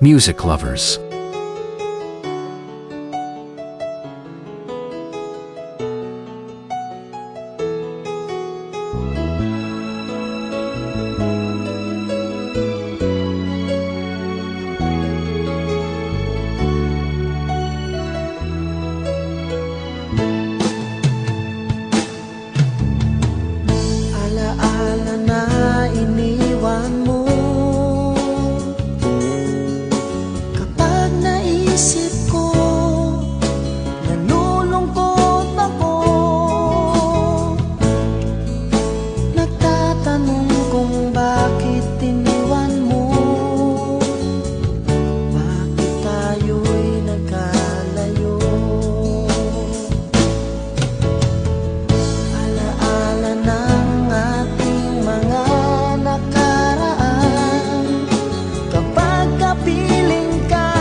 Music lovers. Alaala na iniwan mo, kapag naisip ko, nalulungkot ako. Nagtatanong kung bakit iniwan mo, bakit tayo'y nagkalayo. Alaala ng ating mga nakaraan, kapag kapiling ka,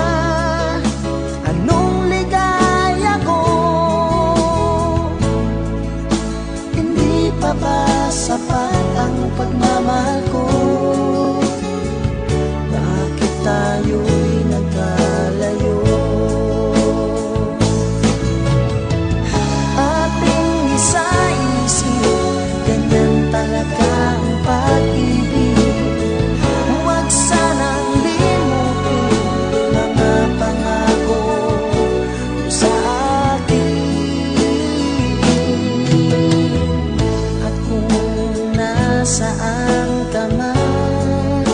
anong ligaya ko. Hindi pa ba sapat ang pagmamahal ko? Bakit tayo'y nagkalayo? Ating isa-isip, ganyan talaga ang pag-ibig. Huwag sanang limutin mga pangako mo sa akin. At kung nasaan ka man,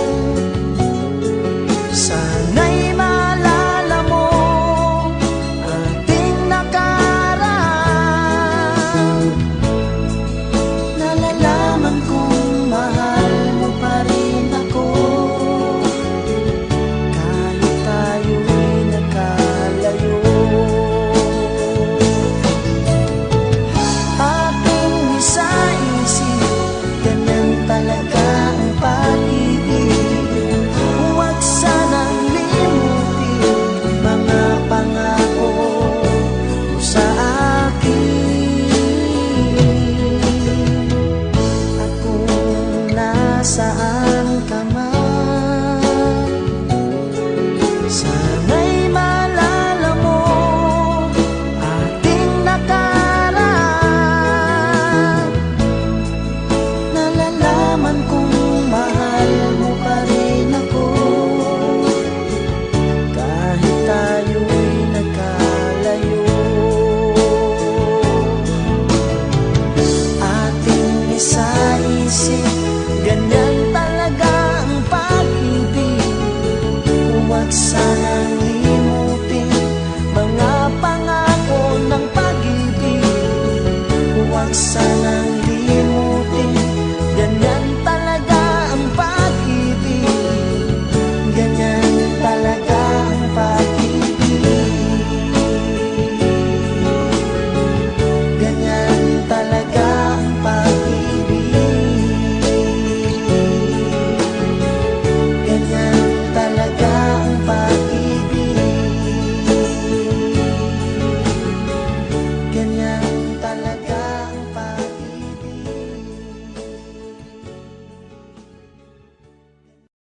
sana'y maalala mo ating nakaraan. Nalalaman kong mahal mo pa rin ako, kahit tayo'y nagkalayo. Ating isa-isip, ganyan talaga ang pag-ibig. Huwag sanang limutin mga pangako mo sa akin. At kung nasaan ka man, sana'y maalala mo ating nakaraan. Nalalaman kong mahal mo pa rin ako, kahit tayo'y nagkalayo. Ating isa-isip, ganyan talaga ang pag-ibig. Huwag sanang limutin mga pangako ng pag-ibig. Huwag sanang